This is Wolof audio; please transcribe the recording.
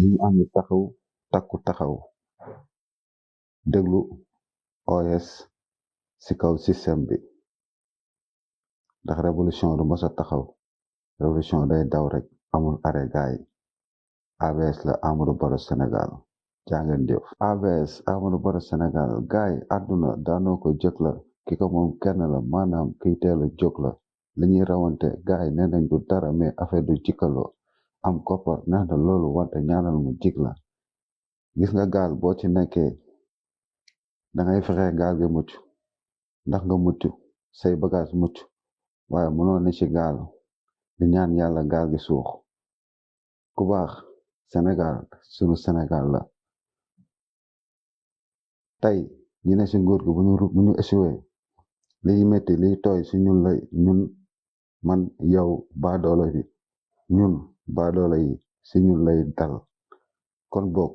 ñu ànd taxaw takku taxaw déglu OS ci kaw système bi ndax révolution du mës a taxaw révolution day daw rek amul arrêt gaay AVS la Amadou Barrow Sénégal jàngeen jëf AVS Amadou Barrow Sénégal gaay àdduna daanoo ko jëkk la ki ko moom kenn la maanaam kiy teel a jóg la li ñuy rawante gaay nee nañ du dara mais affaire du jikkaloo am koppar neex na loolu wante ñaanal mu jig la gis nga gaal boo ci nekkee dangay fexe gaal gi mucc ndax nga mucc say bagage mucc waaye mënoo ne ci gaal di ñaan yàlla gaal gi suux ku baax Sénégal sunu Sénégal la tey ñi ne ci nguur gi bu ñu échoué liy metti liy tooy ci ñun la ñun man yow baadoolo bi ñun baadoolo yi ci ñun lay dal kon boog